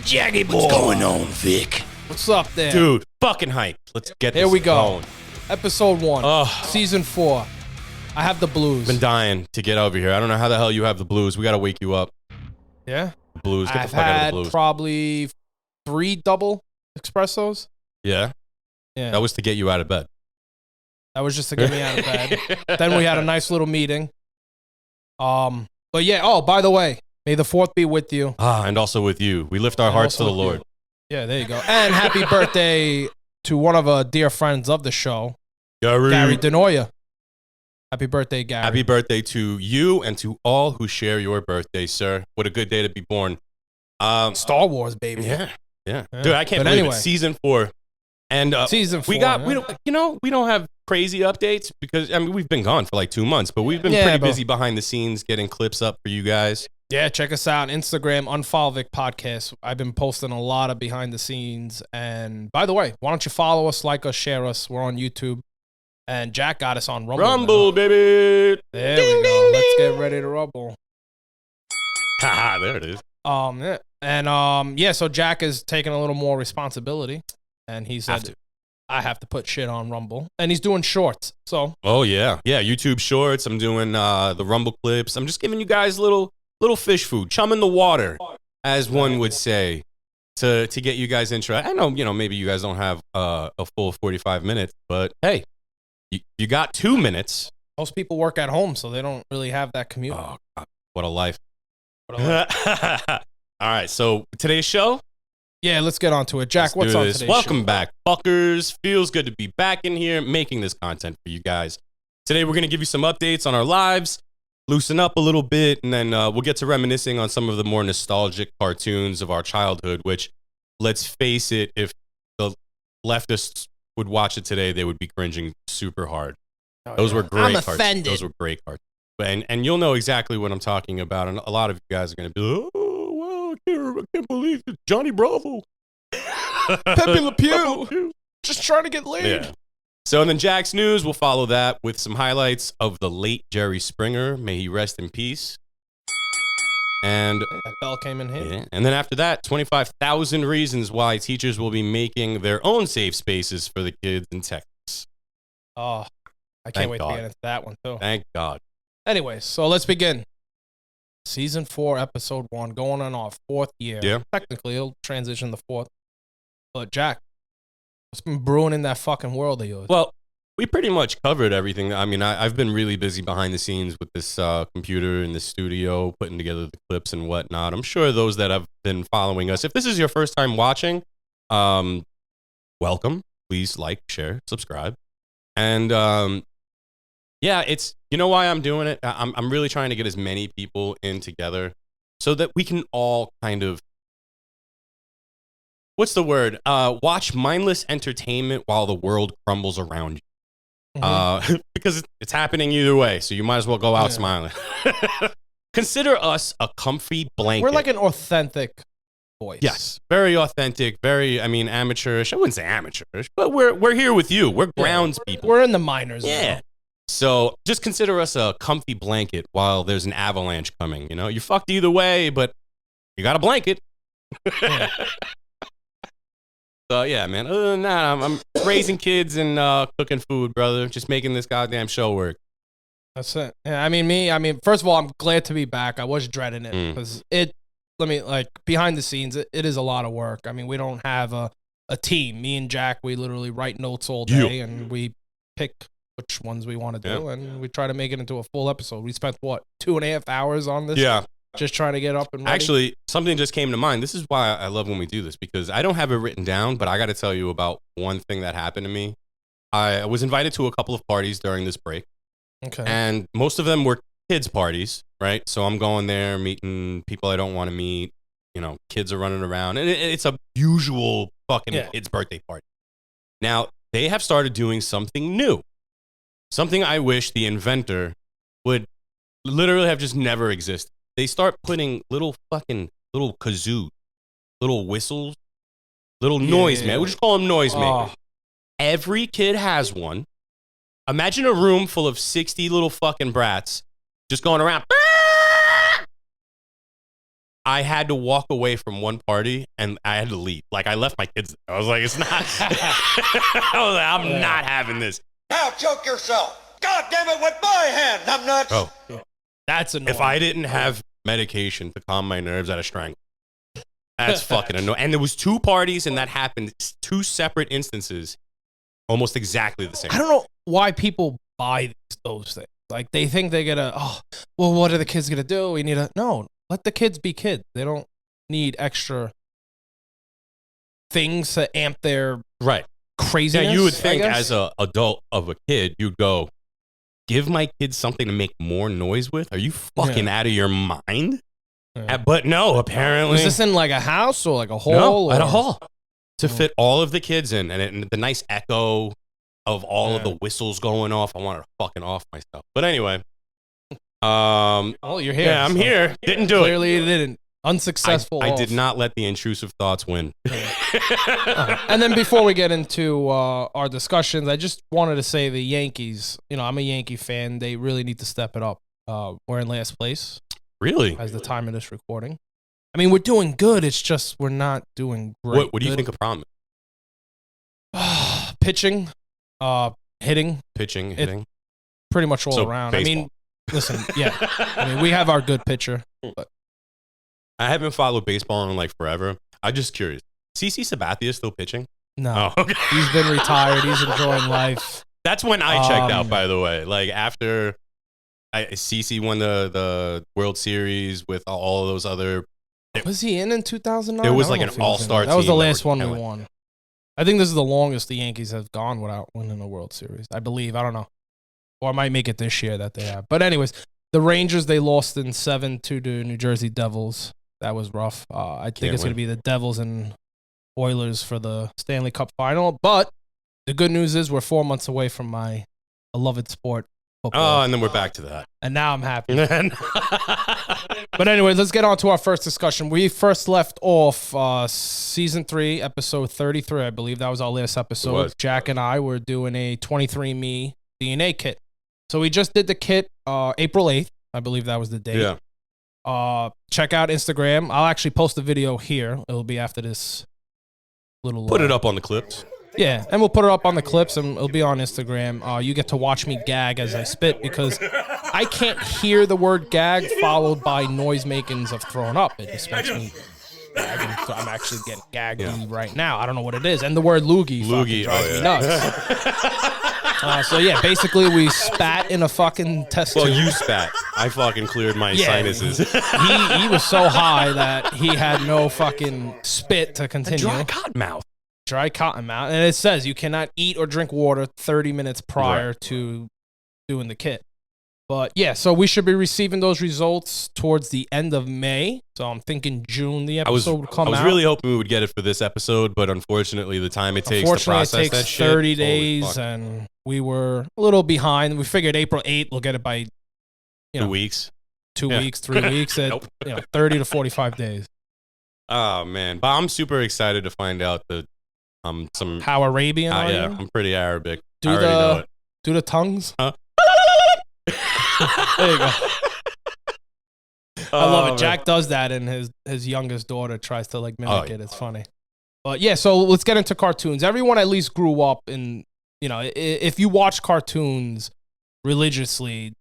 Jaggy boy. What's going on, Vic? What's up there? Dude, fucking hyped. Let's get this Here we go. going. Episode 1, Ugh. Season 4. I have the blues. Been dying to get over here. I don't know how the hell you have the blues. We got to wake you up. Yeah? The blues. Get I've the fuck out of had the blues. probably 3 double espressos. Yeah? Yeah. That was to get you out of bed. That was just to get me out of bed. Then we had a nice little meeting. But yeah, oh, by the way, may the 4th be with you. And also with you. We lift our And hearts to also the with Lord. you. Yeah, there you go. And happy birthday to one of our dear friends of the show, Gary Denoya. Happy birthday, Gary. Happy birthday to you and to all who share your birthday, sir. What a good day to be born. Star Wars, baby. Yeah. Dude, I can't But believe anyway. it's Season 4. And Season 4. we yeah. we don't have crazy updates because I mean we've been gone for like 2 months, but we've been Yeah, pretty but- busy behind the scenes getting clips up for you guys. Yeah, check us out on Instagram, UnFollowVic Podcast. I've been posting a lot of behind the scenes. And by the way, why don't you follow us, like us, share us? We're on YouTube. And Jack got us on Rumble. Rumble, now. baby. There Ding, we go. ding, Let's ding. get ready to rumble. Haha, there it is. Yeah. And yeah, so Jack is taking a little more responsibility. And he Have said, to. I have to put shit on Rumble. And he's doing shorts. So Oh yeah. YouTube Shorts. I'm doing the Rumble clips. I'm just giving you guys little fish food, chum in the water, as one would say, to get you guys interested. I know, maybe you guys don't have a full 45 minutes, but hey, you got 2 minutes. most people work at home, so they don't really have that commute. Oh, God, what a life. What a life. All right, so today's show. Yeah, let's get on to it. Jack, Let's what's do on this. today's Welcome show? back, fuckers. Feels good to be back in here making this content for you guys. Today, we're going to give you some updates on our lives, loosen up a little bit, and then we'll get to reminiscing on some of the more nostalgic cartoons of our childhood, which, let's face it, if the leftists would watch it today, they would be cringing super hard. Oh, Those yeah. were great I'm cartoons. offended. Those were great cartoons. And you'll know exactly what I'm talking about. And a lot of you guys are going to be like, oh, well, I can't believe it's Johnny Bravo. Pepe Le Pew. Just trying to get laid. Yeah. So then Jack's News, we'll follow that with some highlights of the late Jerry Springer. May he rest in peace. And That bell came in handy. yeah. And then after that, 25,000 reasons why teachers will be making their own safe spaces for the kids in Texas. Oh, I Thank can't wait God. to get into that one, too. Thank God. Anyways, so let's begin. Season 4, Episode 1, going on our 4th year. Yeah. Technically, it'll transition the 4th. But, Jack, what's been brewing in that fucking world of yours? Well, we pretty much covered everything. I mean, I've been really busy behind the scenes with this computer in the studio, putting together the clips and whatnot. I'm sure those that have been following us, if this is your first time watching, welcome. Please like, share, subscribe. And yeah, it's, you know why I'm doing it? I'm really trying to get as many people in together so that we can all kind of, what's the word? Watch mindless entertainment while the world crumbles around you. Because it's happening either way, so you might as well go out Yeah. smiling. Consider us a comfy blanket. We're like an authentic voice. Yes, very authentic, very, amateurish. I wouldn't say amateurish, but we're here with you. We're grounds people. We're in the minors. Yeah. now. So just consider us a comfy blanket while there's an avalanche coming. You're fucked either way, but you got a blanket. Yeah. So yeah, man. Other than that, I'm raising kids and cooking food, brother. Just making this goddamn show work. That's it. Yeah, first of all, I'm glad to be back. I was dreading it because behind the scenes, it is a lot of work. I mean, we don't have a team. Me and Jack, we literally write notes all day and we pick which ones we want to do and we try to make it into a full episode. We spent, 2.5 hours on this? Yeah. Just trying to get up and ready? Actually, something just came to mind. This is why I love when we do this, because I don't have it written down, but I got to tell you about one thing that happened to me. I was invited to a couple of parties during this break, Okay. and most of them were kids' parties, right? So I'm going there, meeting people I don't want to meet. Kids are running around, and it's a usual fucking kid's birthday party. Now, they have started doing something new, something I wish the inventor would literally have just never existed. They start putting little kazoos, little whistles, little noise man. We just call them noise makers. Every kid has one. Imagine a room full of 60 little fucking brats just going around. I had to walk away from one party and I had to leave. Like, I left my kids there. I was like, it's not. I was like, I'm not having this. Now choke yourself. God damn it, with my hand, numbnuts. Oh, that's annoying. If I didn't have medication to calm my nerves, I'd have strangled. That's fucking annoying. And there was 2 parties, and that happened 2 separate instances, almost exactly the same. I don't know why people buy those things. Like, they think they're gonna, well, what are the kids gonna do? We need no, let the kids be kids. They don't need extra things to amp their craziness. Yeah, you would think as an adult of a kid, you'd go, give my kids something to make more noise with? Are you fucking out of your mind? Yeah. But no, apparently. Was this in like a house or like a hall? No, at a hall. To fit all of the kids in. And the nice echo of all of the whistles going off. I wanted to fucking off myself. But anyway. Oh, you're here. Yeah, I'm here. Didn't do Clearly you didn't. Unsuccessful. I did not let the intrusive thoughts win. And then before we get into our discussions, I just wanted to say the Yankees, I'm a Yankee fan. They really need to step it up. We're in last place. Really? As the time of this recording. I mean, we're doing good. It's just we're not doing great. What do you think of problem? Pitching, hitting. Pitching, hitting. Pretty much all around. Baseball. I mean, listen, yeah. I mean, we have our good pitcher. But I haven't followed baseball in like forever. I'm just curious. CC Sabathia still pitching? No. Oh, okay. He's been retired. He's enjoying life. That's when I checked out, by the way. Like, after CC won the World Series with all of those other... Was he in 2009? It was like an all-star team. That was the last one we won. I think this is the longest the Yankees have gone without winning a World Series. I believe. I don't know. Or I might make it this year that they have. But anyways, the Rangers, they lost in 7 to the New Jersey Devils. That was rough. I think it's going to be the Devils and Oilers for the Stanley Cup final. But the good news is we're 4 months away from my beloved sport, football. Oh, and then we're back to that. And now I'm happy. But anyway, let's get on to our first discussion. We first left off season 3, episode 33. I believe that was our last episode. Jack and I were doing a 23andMe DNA kit. So we just did the kit April 8th. I believe that was the date. Yeah. Check out Instagram. I'll actually post a video here. It'll be after this little... Put it up on the clips. Yeah, and we'll put it up on the clips, and it'll be on Instagram. You get to watch me gag as I spit, because I can't hear the word gag followed by noise makings of throwing up. It just makes me gag, and so I'm actually getting gaggy right now. I don't know what it is. And the word loogie drives me nuts. So yeah, basically we spat in a fucking test tube. Well, you spat. I fucking cleared my sinuses. He was so high that he had no fucking spit to continue. Dry cotton mouth. Dry cotton mouth. And it says you cannot eat or drink water 30 minutes prior to doing the kit. But yeah, so we should be receiving those results towards the end of May. So I'm thinking June the episode would come out. I was really hoping we would get it for this episode, but unfortunately the time it takes to process it takes that shit. 30 days, and we were a little behind. We figured April 8th we'll get it by 2 weeks. 2 weeks, 3 weeks, at 30 to 45 days. Oh man, but I'm super excited to find out that some how Arabian are yeah, you? I'm pretty Arabic. I already know it. Do the tongues? Huh? There you go. I love it. Jack does that, and his youngest daughter tries to like mimic it. It's funny. But yeah, so let's get into cartoons. Everyone at least grew up in, if you watch cartoons religiously,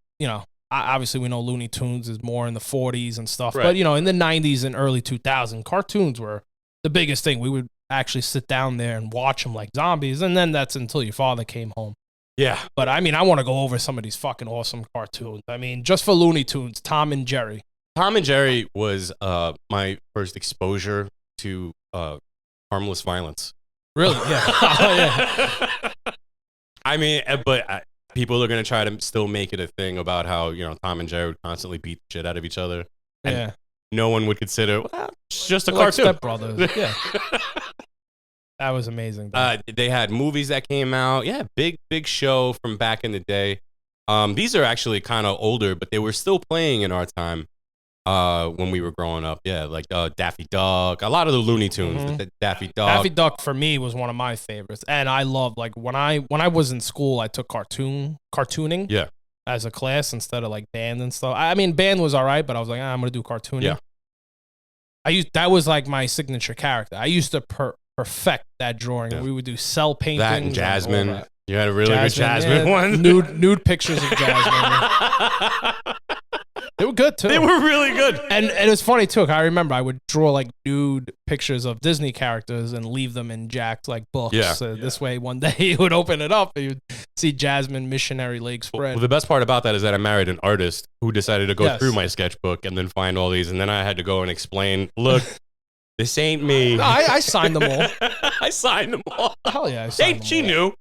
obviously we know Looney Tunes is more in the 40s and stuff. Right. But, in the 90s and early 2000s, cartoons were the biggest thing. We would actually sit down there and watch them like zombies, and then that's until your father came home. Yeah. But, I mean, I want to go over some of these fucking awesome cartoons. I mean, just for Looney Tunes, Tom and Jerry. Tom and Jerry was my first exposure to harmless violence. Really? Yeah. I mean, but people are going to try to still make it a thing about how, Tom and Jerry would constantly beat the shit out of each other. And no one would consider, it's just a cartoon. Step Brothers. Yeah. That was amazing. They had movies that came out. Yeah, big show from back in the day. These are actually kind of older, but they were still playing in our time when we were growing up. Yeah, like Daffy Duck. A lot of the Looney Tunes. Mm-hmm. Daffy Duck. Daffy Duck for me was one of my favorites, and I loved when I was in school, I took cartooning. As a class instead of like band and stuff. I mean, band was all right, but I was like, I'm gonna do cartooning. Yeah. that was like my signature character. I used to perfect that drawing. Yeah. We would do cell paintings. That and Jasmine. That. You had a really good Jasmine one. Nude pictures of Jasmine. They were good too. They were really good. And it was funny too. I remember I would draw like nude pictures of Disney characters and leave them in Jack's like books. Yeah. This way, one day he would open it up and you'd see Jasmine missionary leg spread. Well, the best part about that is that I married an artist who decided to go through my sketchbook and then find all these, and then I had to go and explain. Look, this ain't me. No, I signed them all. I signed them all. Hell yeah, I signed them she knew.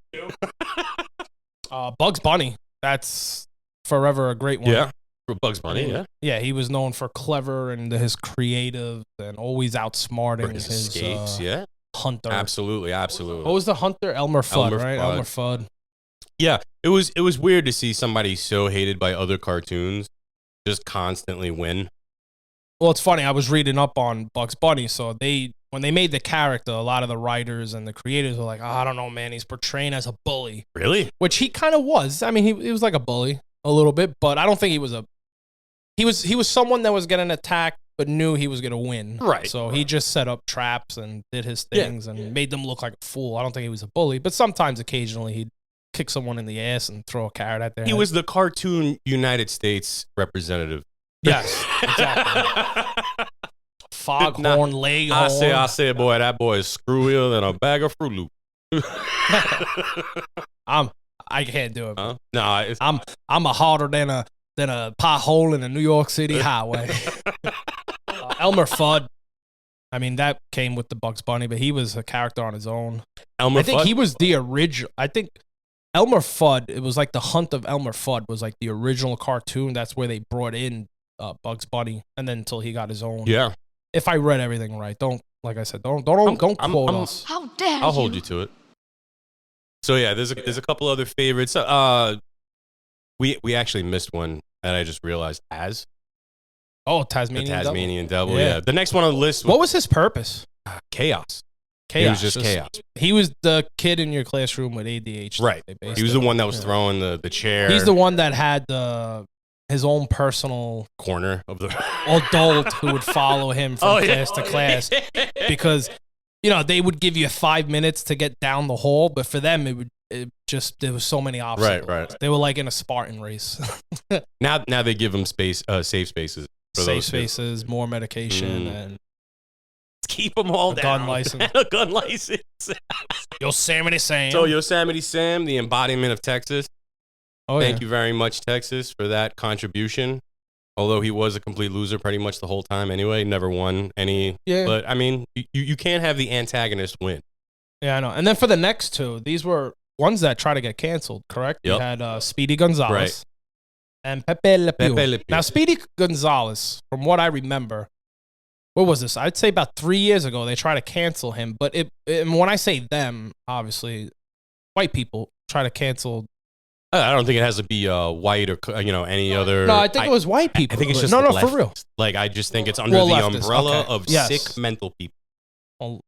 Bugs Bunny. That's forever a great one. Yeah. For Bugs Bunny, yeah. Yeah, he was known for clever and his creative and always outsmarting his escapes, hunter. Absolutely. What was the hunter? Elmer Fudd, right? Elmer Fudd. Yeah, it was weird to see somebody so hated by other cartoons just constantly win. Well, it's funny. I was reading up on Bugs Bunny, so when they made the character, a lot of the writers and the creators were like, I don't know, man, he's portraying as a bully. Really? Which he kind of was. I mean, he was like a bully a little bit, but I don't think he was He was someone that was getting attacked, but knew he was going to win. Right. So he just set up traps and did his things and made them look like a fool. I don't think he was a bully, but sometimes, occasionally, he'd kick someone in the ass and throw a carrot at their head. He was the cartoon United States representative. Yes, exactly. Foghorn, Leghorn. I say, boy, that boy is screwier than a bag of Fruit Loops. I can't do it. No, I'm a harder than a pothole in a New York City highway. Elmer Fudd. I mean, that came with the Bugs Bunny, but he was a character on his own. I think he was the original. I think Elmer Fudd, it was like the Hunt of Elmer Fudd was like the original cartoon. That's where they brought in Bugs Bunny, and then until he got his own. Yeah. If I read everything right, don't quote us. How dare I'll hold you to it. So yeah, there's a couple other favorites. We actually missed one that I just realized. Tasmanian Devil. Yeah. The next one on the list. What was his purpose? Chaos. Chaos. He was just chaos. He was the kid in your classroom with ADHD. Right. He was the one that was throwing the chair. He's the one that had his own personal corner of the adult who would follow him from class to class because, they would give you 5 minutes to get down the hall, but for them, there was so many obstacles. Right. They were like in a Spartan race. Now they give them safe spaces. Safe spaces, more medication, and keep them all down. Gun license. A gun license. Yosemite Sam. So Yosemite Sam, the embodiment of Texas. Thank you very much, Texas, for that contribution. Although he was a complete loser pretty much the whole time anyway. Never won any. Yeah. But, I mean, you can't have the antagonist win. Yeah, I know. And then for the next two, these were ones that try to get canceled, correct? Yep. You had Speedy Gonzalez and Pepe Le Pew. Now, Speedy Gonzalez, from what I remember, what was this? I'd say about 3 years ago, they tried to cancel him. But and when I say them, obviously, white people try to cancel. I don't think it has to be white or any other. No, I think it was white people. I think it's just no, for real. Like I just think it's under the umbrella of sick mental people. Well,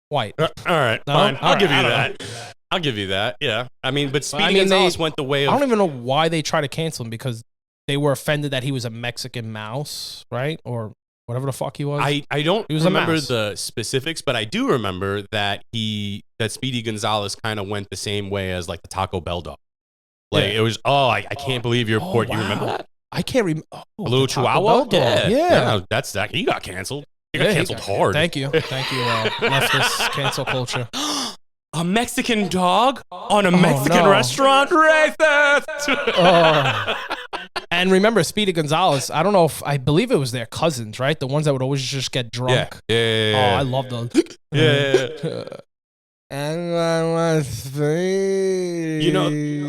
white. All right, fine. I'll give you that. I'll give you that. Yeah, I mean, but Speedy Gonzalez went the way of. I don't even know why they tried to cancel him because they were offended that he was a Mexican mouse, right? Or whatever the fuck he was. I don't remember the specifics, but I do remember that Speedy Gonzalez kind of went the same way as like the Taco Bell dog. Like it was, I can't believe your report. Wow. You remember that? I can't remember. A little Chihuahua? Yeah. That's that. He got canceled. He got canceled hard. Thank you. Leftist cancel culture. A Mexican dog on a Mexican restaurant? Racist! And remember, Speedy Gonzalez, I believe it was their cousins, right? The ones that would always just get drunk. Yeah. Oh, I love those. Yeah. And I was free.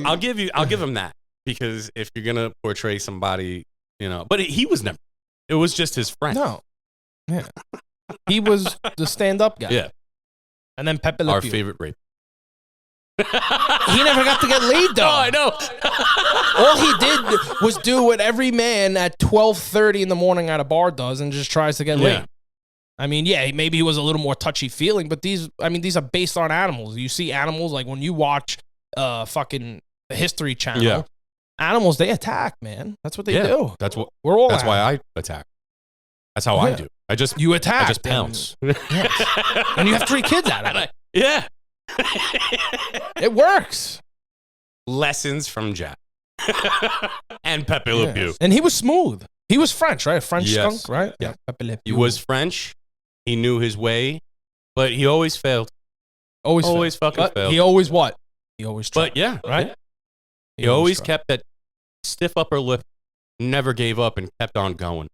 I'll give him that because if you're gonna portray somebody, but he was never. It was just his friend. No, yeah, he was the stand-up guy. Yeah, and then Pepe Le Pew. Our favorite rape. He never got to get laid though. Oh, I know. All he did was do what every man at 12:30 in the morning at a bar does and just tries to get laid. I mean, maybe he was a little more touchy-feeling, but these are based on animals. You see animals, like when you watch fucking the History Channel, animals, they attack, man. That's what they do. That's why I attack. That's how I do. you attack. I just pounce. And you have 3 kids out of it. Yeah. It works. Lessons from Jack. And Pepe Le Pew. And he was smooth. He was French, right? A French Yes. skunk, right? Yeah. Pepe Le He Pew. was French. He knew his way, but he always failed. always fucking but failed. He always what? He always tried. But yeah, right? yeah. He always tried. kept that stiff upper lip, never gave up, and kept on going.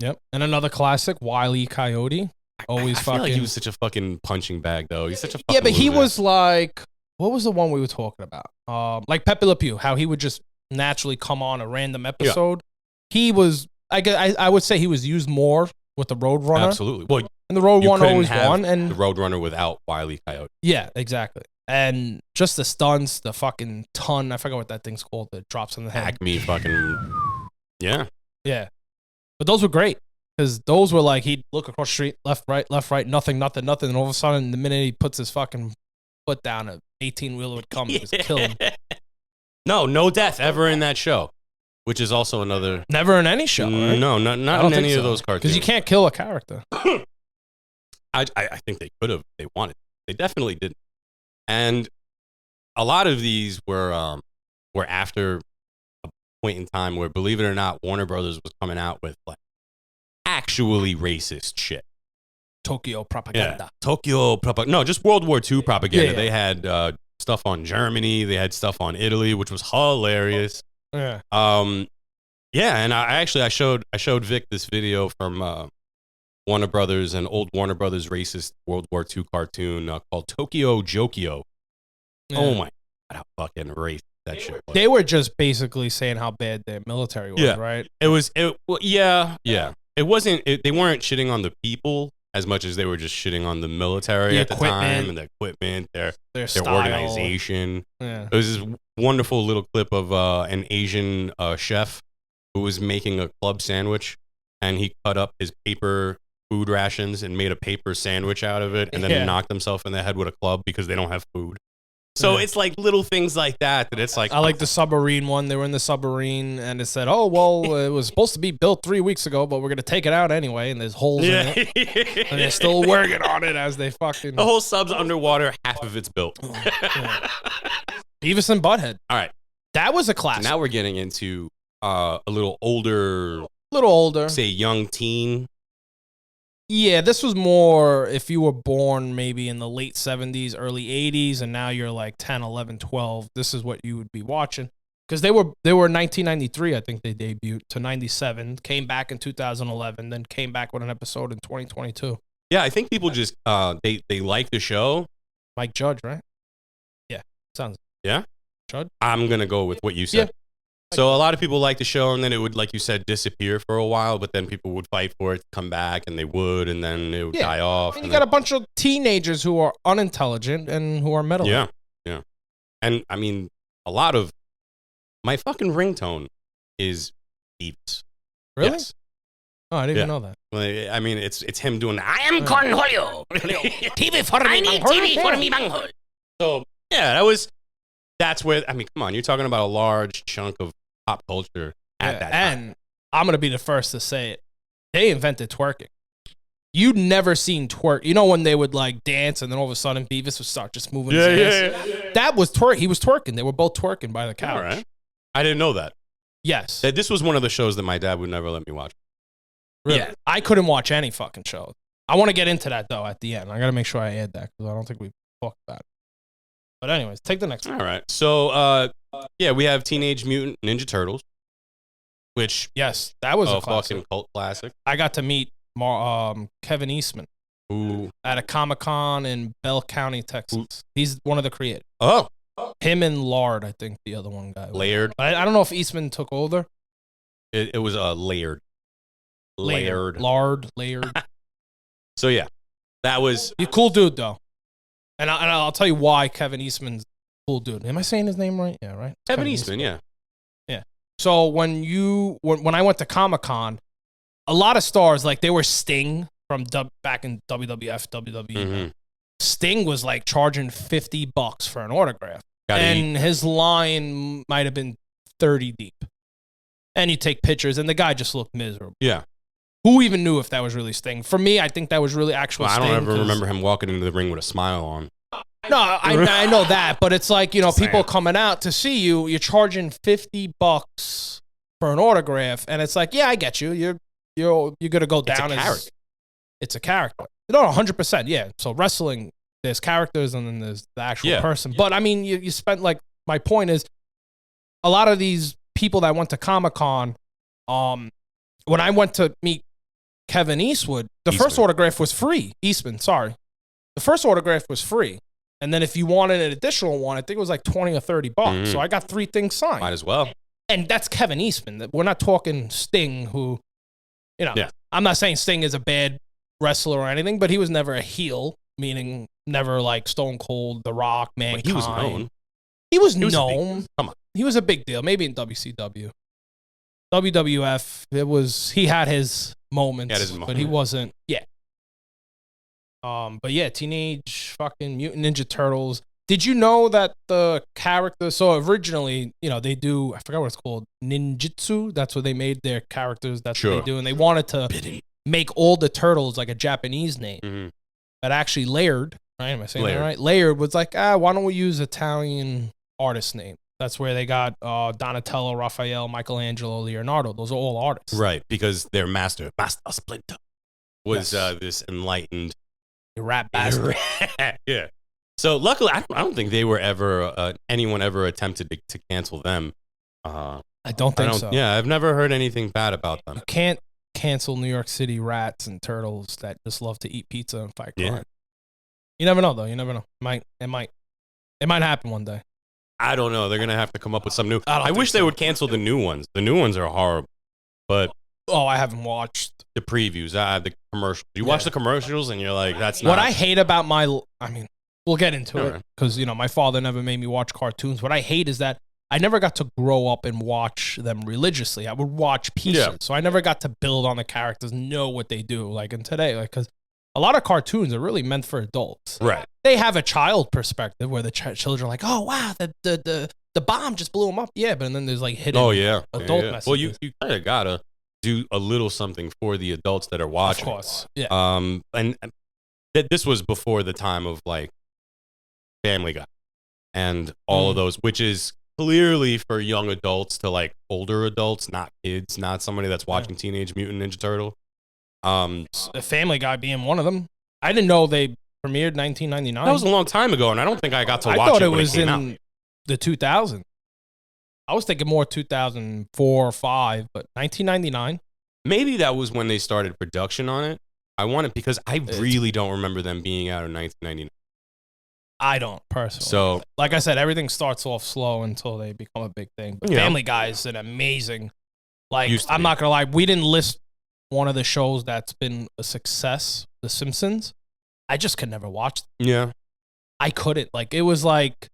Yep. And another classic, Wile E. Coyote. Always I fucking. feel like he was such a fucking punching bag, though. He's such a fucking Yeah, but he loser. was like, what was the one we were talking about? Like Pepe Le Pew, how he would just naturally come on a random episode. He was, I would say he was used more with the Roadrunner. Absolutely. Well, And the Road you One couldn't always have won. And the Roadrunner without Wile E. Coyote. yeah, exactly. And just the stunts, the fucking ton, I forgot what that thing's called that drops on the head. Acme fucking, yeah. Yeah. But those were great. Because those were like, he'd look across the street, left, right, nothing. And all of a sudden, the minute he puts his fucking foot down, an 18-wheeler would come and just kill him. No death ever in that show, which is also another. Never in any show, right? No, not in any of those cartoons. Because you can't kill a character. I think they could have. They wanted. They definitely didn't. And a lot of these were after a point in time where, believe it or not, Warner Brothers was coming out with like actually racist shit. Tokyo propaganda. Yeah. Tokyo propaganda. No, just World War II propaganda. Yeah. They had stuff on Germany. They had stuff on Italy, which was hilarious. Yeah. Yeah, and I showed Vic this video from Warner Brothers, an old Warner Brothers racist World War II cartoon called Tokyo Jokyo. Yeah. Oh my god, how fucking racist that shit was. They were just basically saying how bad their military was, right? Yeah. It wasn't. They weren't shitting on the people as much as they were just shitting on the military The at the equipment. time and the equipment, their style. organization. Yeah. There was this wonderful little clip of an Asian chef who was making a club sandwich, and he cut up his paper food rations and made a paper sandwich out of it, and then knocked himself in the head with a club because they don't have food. So it's like little things like that it's like. I like the submarine one. They were in the submarine, and it said, "Oh well, it was supposed to be built 3 weeks ago, but we're gonna take it out anyway." And there's holes in it, and they're still working on it as they fucking. The whole sub's underwater. Half of it's built. Yeah. Beavis and Butthead. All right, that was a classic. now we're getting into a little older, say young teen. Yeah, this was more if you were born maybe in the late 70s, early 80s, and now you're like 10, 11, 12. This is what you would be watching. Because they were 1993, I think they debuted, to 97, came back in 2011, then came back with an episode in 2022. Yeah, I think people just, they like the show. Mike Judge, right? Yeah, sounds. Yeah? Judge? I'm going to go with what you said. Yeah. So a lot of people like the show, and then it would, like you said, disappear for a while, but then people would fight for it to come back, and they would, and then it would die off. And you got a bunch of teenagers who are unintelligent and who are meddling. Yeah. And, I mean, a lot of my fucking ringtone is Beavis. Really? Yes. Oh, I didn't even know that. Like, I mean, it's him doing, I am con Julio. TV for me, I need TV for me, banghole. So, yeah, that's where, I mean, come on, you're talking about a large chunk of pop culture at that time. And I'm going to be the first to say it. They invented twerking. You'd never seen twerk. You know when they would like dance and then all of a sudden Beavis would start just moving his ass? Yeah. That was twerk. He was twerking. They were both twerking by the couch. All right. I didn't know that. Yes. This was one of the shows that my dad would never let me watch. Really? Yeah. I couldn't watch any fucking show. I want to get into that though at the end. I got to make sure I add that because I don't think we talked about it. But anyways, take the next one. All right. So, yeah, we have Teenage Mutant Ninja Turtles, which yes, that was a classic. Fucking cult classic. I got to meet Kevin Eastman at a Comic-Con in Bell County, Texas. He's one of the creators. Oh. Him and Lard, I think the other one guy. Laird. I don't know if Eastman took over. It was Laird. Laird. So, yeah, that was... He's a cool dude, though. And I'll tell you why Kevin Eastman's a cool dude. Am I saying his name right? Yeah, right? Kevin Eastman, yeah. Yeah. So when I went to Comic-Con, a lot of stars, like they were Sting from back in WWF, WWE. Mm-hmm. Sting was like charging $50 for an autograph. His line might have been 30 deep. And you take pictures, and the guy just looked miserable. Yeah. Who even knew if that was really Sting? For me, I think that was really actual Sting. I don't ever remember him walking into the ring with a smile on. No, I know that, but it's like, people coming out to see you, you're charging $50 for an autograph, and it's like, yeah, I get you. You're gonna go down as it's a character. No, 100%, yeah. So wrestling, there's characters and then there's the actual person. But I mean, you spent, like, my point is, a lot of these people that went to Comic-Con, when I went to meet Kevin Eastwood, the first autograph was free. Eastman, sorry. The first autograph was free. And then if you wanted an additional one, I think it was like $20 or $30. So I got 3 things signed. Might as well. And that's Kevin Eastman. We're not talking Sting, who, I'm not saying Sting is a bad wrestler or anything, but he was never a heel, meaning never like Stone Cold, The Rock, Mankind. He was known. He was known. Come on. He was a big deal. Maybe in WCW. WWF, he had his moments, but he wasn't, but yeah, Teenage fucking Mutant Ninja Turtles. Did you know that the character, so originally, they do, I forgot what it's called, ninjutsu? That's what they made their characters, that's what they do. And they wanted to make all the turtles like a Japanese name. But actually Laird, right? Am I saying that right? Laird was like, why don't we use Italian artist name? That's where they got Donatello, Raphael, Michelangelo, Leonardo. Those are all artists. Right, because their Master Splinter was this enlightened rap bastard. Yeah. So luckily, I don't think they were ever, anyone ever attempted to cancel them. I don't think so. Yeah, I've never heard anything bad about them. You can't cancel New York City rats and turtles that just love to eat pizza and fight crime. You never know, though. You never know. It might happen one day. I don't know. They're going to have to come up with some new. I wish they would cancel the new ones. The new ones are horrible. But I haven't watched the previews. The commercials. You watch the commercials and you're like, that's not. What I hate about we'll get into it because, my father never made me watch cartoons. What I hate is that I never got to grow up and watch them religiously. I would watch pieces. So I never got to build on the characters, know what they do. Like in today, because a lot of cartoons are really meant for adults. Right. They have a child perspective where the children are like, oh, wow, the bomb just blew them up. Yeah, but then there's like hidden adult messages. Well, you kind of got to do a little something for the adults that are watching. Of course. Yeah. And this was before the time of like Family Guy and all of those, which is clearly for young adults to like older adults, not kids, not somebody that's watching Teenage Mutant Ninja Turtle. The Family Guy being one of them. I didn't know they premiered 1999. That was a long time ago, and I don't think I got to watch it. I thought it when was it came in out. the 2000s. I was thinking more 2004 or 5, but 1999. Maybe that was when they started production on it. I want it because I really don't remember them being out in 1999. I don't personally. So, like I said, everything starts off slow until they become a big thing. But Family Guy is an amazing. Like, I'm not gonna lie, we didn't list one of the shows that's been a success, The Simpsons. I just could never watch them. Yeah. I couldn't. Like, it was like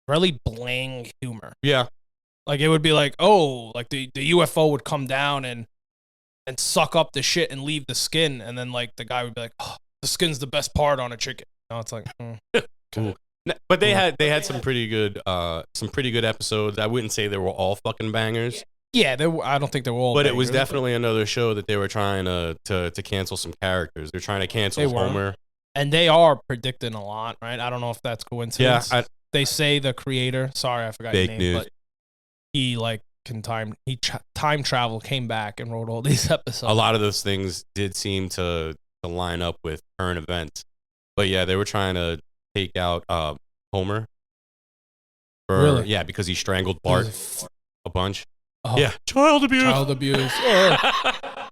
really bland humor. Yeah. Like, it would be like, like the UFO would come down and suck up the shit and leave the skin. And then, like, the guy would be like, the skin's the best part on a chicken. No, it's like, cool. But they had some pretty good episodes. I wouldn't say they were all fucking bangers. Yeah, I don't think they were all. But bangers, it was definitely another show that they were trying to cancel some characters. They're trying to cancel Homer, and they are predicting a lot, right? I don't know if that's coincidence. Yeah, they say the creator. Sorry, I forgot your name. News. But he time travel, came back and wrote all these episodes. A lot of those things did seem to line up with current events. But yeah, they were trying to take out Homer. Really? Yeah, because he strangled Bart a bunch. Oh. Yeah, child abuse.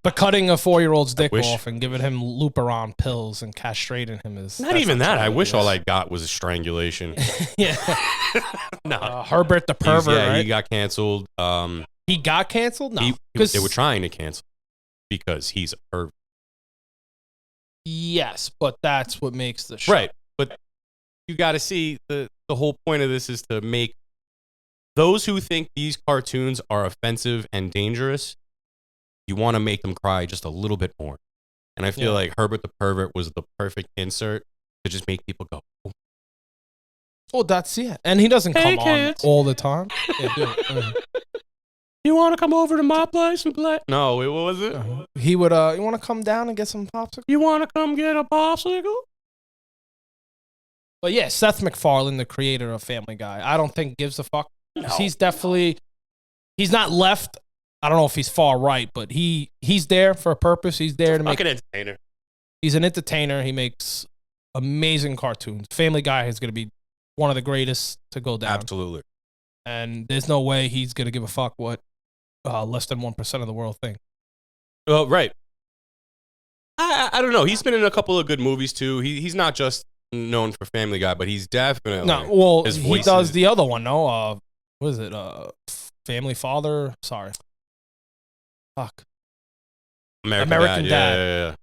But cutting a 4-year-old's dick off and giving him Leuperon pills and castrating him is not even that. I wish all I got was a strangulation. Yeah. No. Herbert the pervert. Right? He got canceled. He got canceled? No, they were trying to cancel because he's a pervert. Yes, but that's what makes the show. Right. But you got to see the whole point of this is to make those who think these cartoons are offensive and dangerous, you want to make them cry just a little bit more. And I feel like Herbert the Pervert was the perfect insert to just make people go, oh. Well, that's, and he doesn't come on all the time. Yeah, You want to come over to my place and play? No, wait, what was it? He would, you want to come down and get some popsicles? You want to come get a popsicle? But yeah, Seth MacFarlane, the creator of Family Guy, I don't think gives a fuck. No. He's not left. I don't know if he's far right, but he's there for a purpose. He's there to make. Fucking entertainer. He's an entertainer. He makes amazing cartoons. Family Guy is going to be one of the greatest to go down. Absolutely. And there's no way he's going to give a fuck what less than 1% of the world think. Well, right. I don't know. He's been in a couple of good movies too. He's not just known for Family Guy, but he's definitely he does the other one. No, what is it? Family Father. Sorry. Fuck. American Dad. Yeah.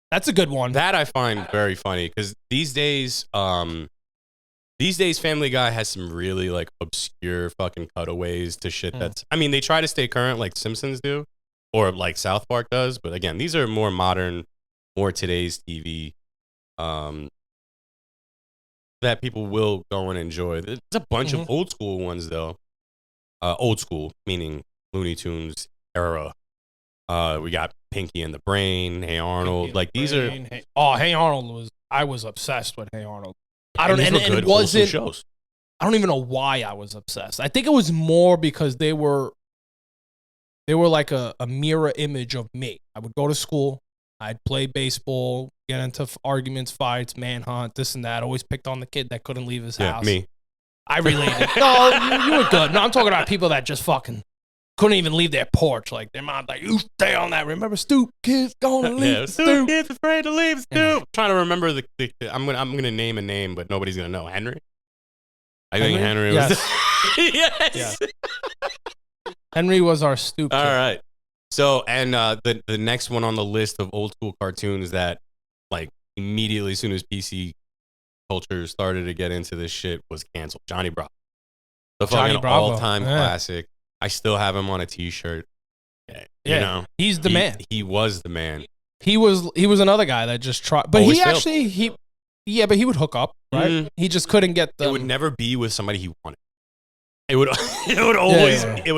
That's a good one. That I find very funny because these days, Family Guy has some really like obscure fucking cutaways to shit. That's, I mean, they try to stay current like Simpsons do, or like South Park does. But again, these are more modern, more today's TV, that people will go and enjoy. There's a bunch of old school ones though. Old school meaning Looney Tunes era. We got Pinky and the Brain, Hey Arnold. Like these are. Hey Arnold I was obsessed with Hey Arnold. And it wasn't shows. I don't even know why I was obsessed. I think it was more because they were like a mirror image of me. I would go to school, I'd play baseball, get into arguments, fights, manhunt, this and that. Always picked on the kid that couldn't leave his house. Me. I related. No, you were good. No, I'm talking about people that just fucking couldn't even leave their porch. Like their mom's like, you stay on that. Remember, Stoop kids gonna leave. Stoop kids afraid to leave. Stoop. I'm trying to remember the I'm gonna name a name, but nobody's gonna know. Henry. I think Henry was. Yes. Henry was our Stoop. All right. So and the next one on the list of old school cartoons that like immediately as soon as PC culture started to get into this shit was canceled. Johnny Bravo. The fucking all-time classic. I still have him on a t-shirt. Yeah. You know, he's the man. He was the man. He was another guy that just tried, but Always he failed. actually but he would hook up, right? He just couldn't get the. It would never be with somebody he wanted. It would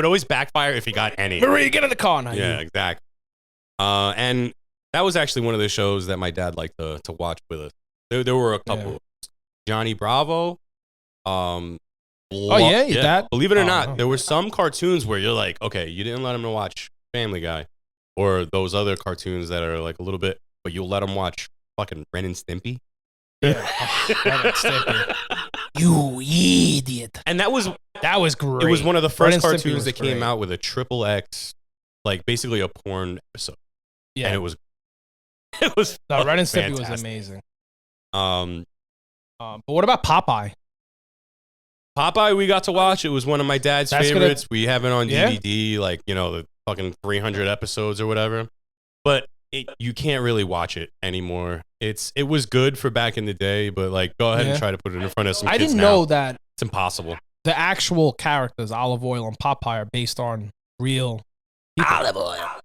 always backfire if he got any. Marie, get in the car now. Yeah, exactly. And that was actually one of the shows that my dad liked to watch with us. There were a couple. Johnny Bravo. Your dad? Believe it or not, there were some cartoons where you're like, okay, you didn't let him watch Family Guy or those other cartoons that are like a little bit, but you'll let him watch fucking Ren and Stimpy. Yeah. Ren and Stimpy. You idiot. And that was great. It was one of the first cartoons that came out with a XXX, like basically a porn episode. Yeah. And it was Ren and Stimpy was amazing. But what about Popeye? Popeye, we got to watch. It was one of my dad's favorites. We have it on DVD, like, you know, the fucking 300 episodes or whatever. But you can't really watch it anymore. It was good for back in the day, but like, go ahead and try to put it in front of some kids I didn't now. know that. It's impossible. The actual characters, Olive Oil and Popeye, are based on real people. Olive Oil.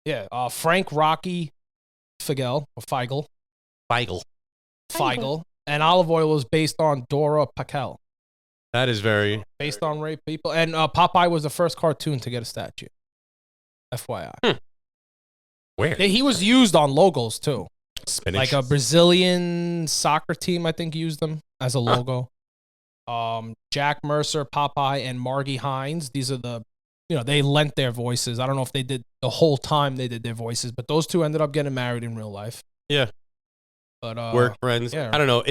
Yeah. Frank Rocky Figel, or Feigl. And Olive Oil was based on Dora Paquel. That is very... Based on rape people. And Popeye was the first cartoon to get a statue. FYI. Where? He was used on logos, too. Spinach. Like a Brazilian soccer team, I think, used them as a logo. Jack Mercer, Popeye, and Margie Hines. These are they lent their voices. I don't know if they did the whole time they did their voices, but those two ended up getting married in real life. Yeah. But work friends. Yeah. I don't know.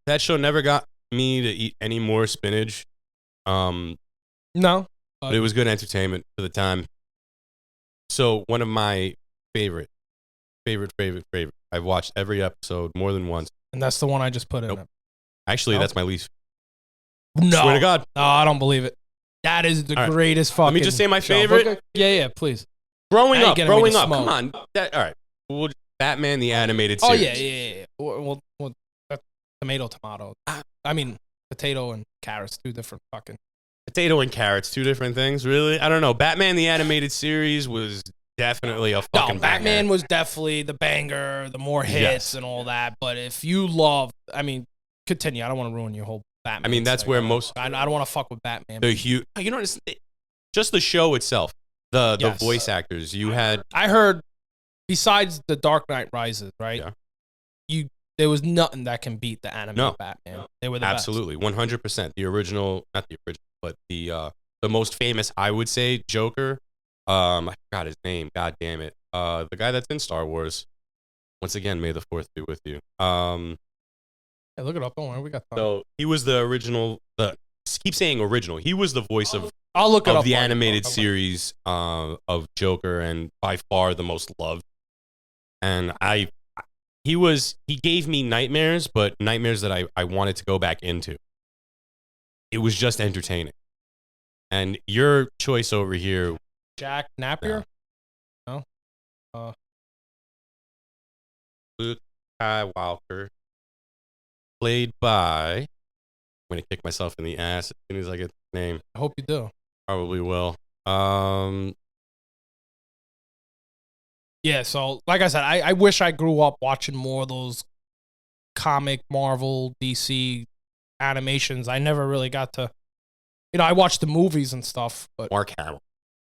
That show never got me to eat any more spinach. No. But it was good entertainment for the time. So one of my favorite. I've watched every episode more than once. And that's the one I just put in. Actually, that's my least. No. Swear to God. No, I don't believe it. That is the greatest fucking. Let me just say my favorite. Yeah, please. Growing up. Come on. All right. Batman the Animated Series. Oh, yeah. Well, tomato. I mean, potato and carrots, two different fucking. Potato and carrots, two different things, really? I don't know. Batman the Animated Series was definitely a fucking Batman was definitely the banger, the more hits and all that. But if you love, continue. I don't want to ruin your whole Batman. I mean, that's where most. I don't want to fuck with Batman. You know, just the show itself. The Yes. voice actors. You had I heard, besides the Dark Knight Rises, right? Yeah. There was nothing that can beat the anime No. Batman. They were the absolutely 100%. The original, not the original, but the most famous, I would say, Joker. I forgot his name. God damn it. The guy that's in Star Wars. Once again, may the fourth be with you. Hey, look it up. Don't worry, we got time. So he was the original. Keep saying original. He was the voice of I'll look it up. the animated series of Joker, and by far the most loved. And he gave me nightmares, but nightmares that I wanted to go back into. It was just entertaining. And your choice over here, Jack Napier? No. Luke Skywalker, played by. I'm gonna kick myself in the ass as soon as I get the name. I hope you do. Probably will. Yeah, so like I said, I wish I grew up watching more of those comic, Marvel, DC animations. I never really got to, I watched the movies and stuff. But Mark Hamill.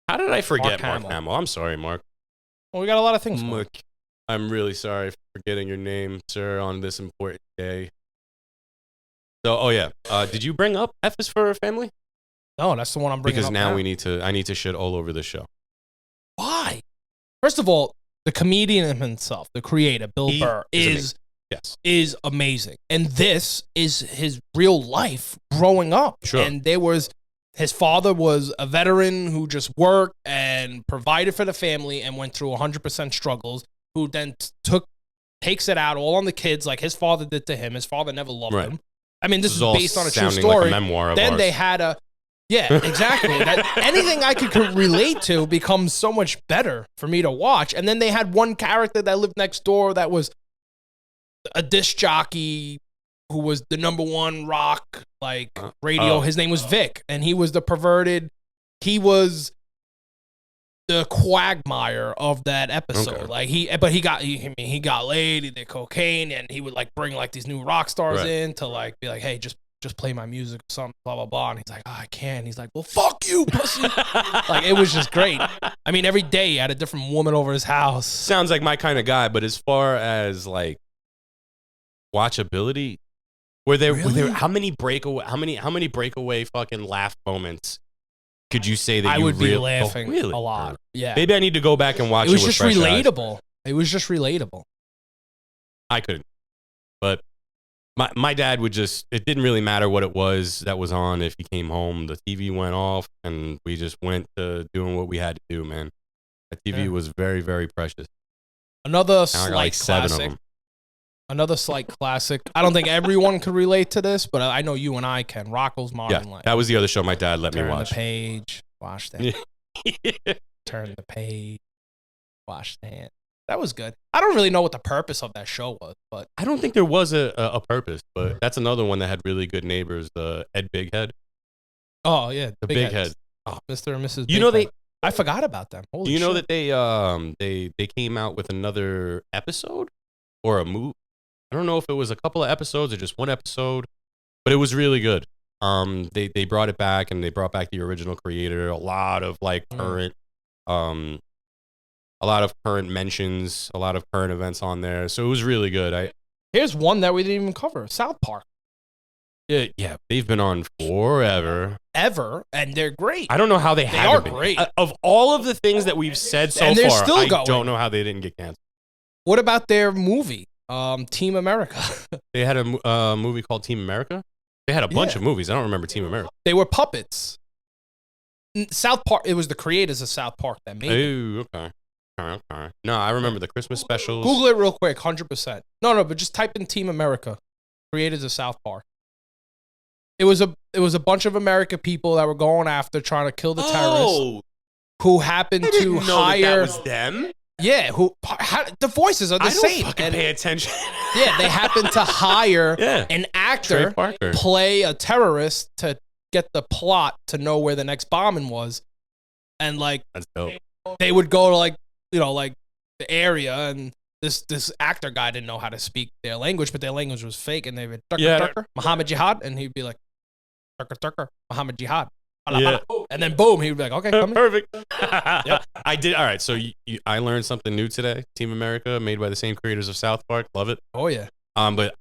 How did I forget Mark Mark Hamill? I'm sorry, Mark. Well, we got a lot of things. Mark, I'm really sorry for forgetting your name, sir, on this important day. So, oh yeah, did you bring up F is for Family? No, that's the one I'm bringing because up now I need to shit all over the show. Why? First of all, the comedian himself, the creator, Bill Burr, is amazing. And this is his real life growing up. Sure. And his father was a veteran who just worked and provided for the family and went through 100% struggles, who then takes it out all on the kids like his father did to him. His father never loved him. I mean, this is based on a true story. Like a memoir of then ours. They had yeah, exactly. Anything I could relate to becomes so much better for me to watch. And then they had one character that lived next door that was a disc jockey who was the #1 rock radio. His name was Vic, and he was the perverted. He was the quagmire of that episode. Okay. He got laid, he did cocaine, and he would bring these new rock stars in to be like, hey, just play my music or something, blah, blah, blah. And he's like, oh, I can't. He's like, well, fuck you, pussy. It was just great. I mean, every day he had a different woman over his house. Sounds like my kind of guy, but as far as watchability, were there how many breakaway fucking laugh moments could you say that I would be laughing really? a lot? Yeah. Maybe I need to go back and watch it. It was just fresh relatable. eyes. It was just relatable. I couldn't. But my dad would it didn't really matter what it was that was on. If he came home, the TV went off, and we just went to doing what we had to do, man. That TV was very, very precious. Another slight classic. Another slight classic. I don't think everyone could relate to this, but I know you and I can. Rocko's Modern Life. That was the other show my dad let me watch. Turn the page. Wash that. Turn the page. Wash the hand. That was good. I don't really know what the purpose of that show was, but I don't think there was a purpose, but that's another one that had really good neighbors, the Ed Bighead. Oh, yeah. The Big Head. Oh, Mr. and Mrs. You know I forgot about them. Holy do you know shit. that they came out with another episode or a movie? I don't know if it was a couple of episodes or just one episode, but it was really good. They brought it back, and they brought back the original creator. A lot of current a lot of current mentions, a lot of current events on there. So it was really good. Here's one that we didn't even cover. South Park. Yeah, they've been on forever. And they're great. I don't know how they are been. great. Of all of the things that we've said so and they're far, still going. I don't know how they didn't get canceled. What about their movie, Team America? They had a movie called Team America? They had a bunch of movies. I don't remember Team America. They were puppets. South Park, it was the creators of South Park that made it. Oh, okay. No, I remember the Christmas specials. Google it real quick, 100%. No, but just type in Team America, creators of South Park. It was a bunch of America people that were going after trying to kill the terrorists, who happened to hire. That was them. Yeah, the voices are the same. I don't fucking pay attention. Yeah, they happened to hire an actor play a terrorist to get the plot to know where the next bombing was, and that's dope. They would go to the area, and this actor guy didn't know how to speak their language, but their language was fake, and they would Muhammad Jihad, and he'd be like Muhammad Jihad. Yeah. And then boom, he would be like, okay, come in. Perfect. Yep. I did. All right. So I learned something new today. Team America, made by the same creators of South Park. Love it. Oh yeah. But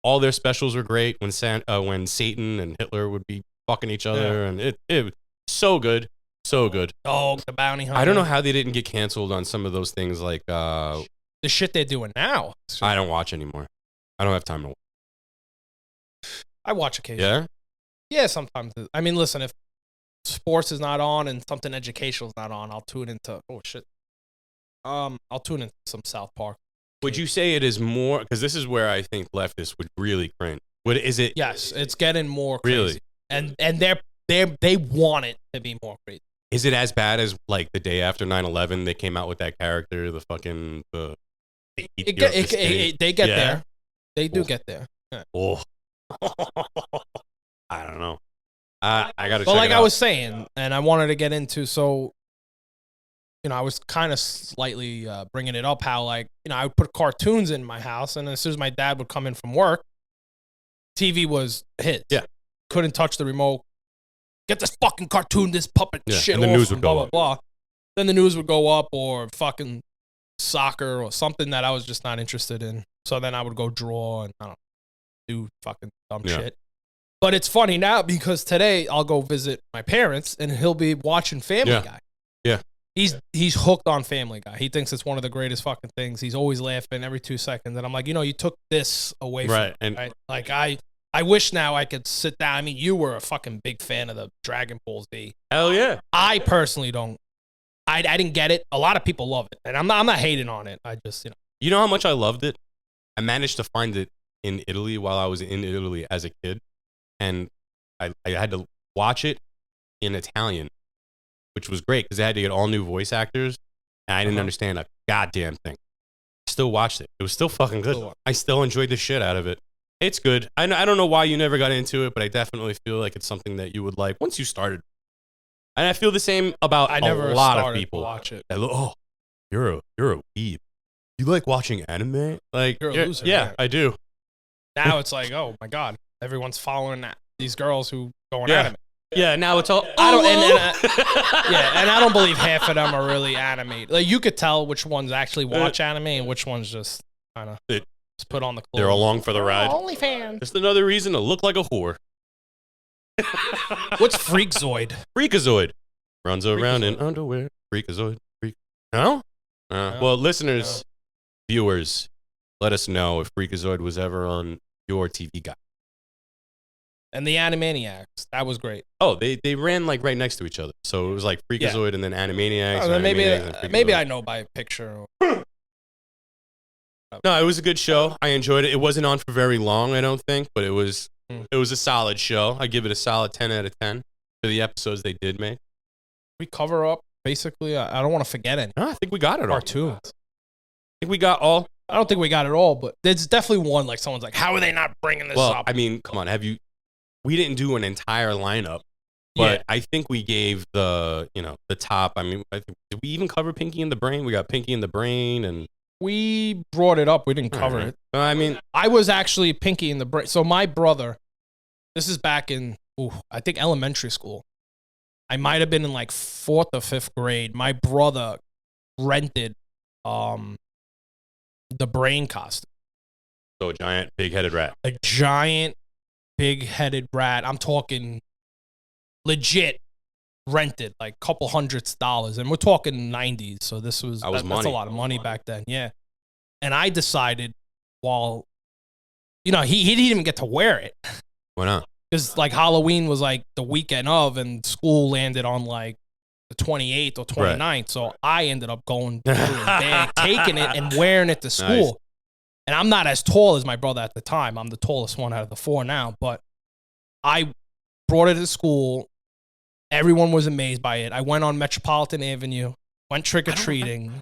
all their specials were great when Satan and Hitler would be fucking each other, and it was so good. So good. Oh, the bounty hunter. I don't know how they didn't get canceled on some of those things like the shit they're doing now. I don't watch anymore. I don't have time to watch. I watch occasionally. Yeah? Yeah, sometimes. I mean, listen, if sports is not on and something educational is not on, I'll tune into I'll tune into some South Park. Would you say it is more, because this is where I think leftists would really cringe. Is it? Yes, it's getting more crazy. Really? And they want it to be more crazy. Is it as bad as like the day after 9/11 they came out with that character, the fucking they get there. They do get there. Yeah. Oh. I don't know. I got to. But like I was saying, and I wanted to get into, so I was kind of slightly bringing it up how I would put cartoons in my house, and as soon as my dad would come in from work, TV was his. Yeah. Couldn't touch the remote. Get this fucking cartoon, this puppet shit and the off, news would blah, go blah, up. blah. Then the news would go up, or fucking soccer or something that I was just not interested in. So then I would go draw and I don't know, do fucking dumb shit. But it's funny now because today I'll go visit my parents and he'll be watching Family Guy. Yeah. He's hooked on Family Guy. He thinks it's one of the greatest fucking things. He's always laughing every 2 seconds. And I'm like, you took this away from me. Right? Like I wish now I could sit down. I mean, you were a fucking big fan of the Dragon Ball Z. Hell yeah. I personally don't. I didn't get it. A lot of people love it. And I'm not hating on it. I just, You know how much I loved it? I managed to find it in Italy while I was in Italy as a kid. And I had to watch it in Italian, which was great because they had to get all new voice actors. And I didn't understand a goddamn thing. I still watched it. It was still fucking good. I still enjoyed the shit out of it. It's good. I don't know why you never got into it, but I definitely feel like it's something that you would like once you started. And I feel the same about a lot of people. Watch it. Oh, you're a weeb. You like watching anime? Like, you're a loser. Yeah, I do. Now it's like, oh my god, everyone's following these girls who go on anime. Yeah, now it's all. I don't. And I don't believe half of them are really animated. Like you could tell which ones actually watch anime and which ones just kind of just put on the clothes. They're along for the ride. OnlyFans. Just another reason to look like a whore. What's Freakazoid? Freakazoid runs around in underwear. Freakazoid. No? Well, listeners, viewers, let us know if Freakazoid was ever on your TV guide. And the Animaniacs, that was great. Oh, they ran like right next to each other, so it was like Freakazoid and then Animaniacs. Oh, then maybe I know by picture. No, it was a good show. I enjoyed it. It wasn't on for very long, I don't think, but it was a solid show. I give it a solid 10 out of 10 for the episodes they did make. We cover up basically. I don't want to forget any. No, I think we got it all. Cartoons. I think we got all. I don't think we got it all, but there's definitely one like someone's like, how are they not bringing this up? Well, I mean, come on, we didn't do an entire lineup, but I think we gave the top. I mean, did we even cover Pinky and the Brain? We got Pinky and the Brain, and we brought it up. We didn't cover it. I mean, I was actually Pinky and the Brain. So my brother, this is back in, I think elementary school. I might have been in like 4th or 5th grade. My brother rented the Brain costume. So a giant, big-headed rat. A giant, big-headed rat. I'm talking legit rented, like a couple $100s. And we're talking 90s. So this was, that's a lot of money back then. Yeah. And I decided he didn't even get to wear it. Why not? Because like Halloween was like the weekend of, and school landed on like the 28th or 29th. Right. So I ended up going through his bag, taking it and wearing it to school. Nice. And I'm not as tall as my brother at the time. I'm the tallest one out of the 4 now. But I brought it to school. Everyone was amazed by it. I went on Metropolitan Avenue, went trick-or-treating.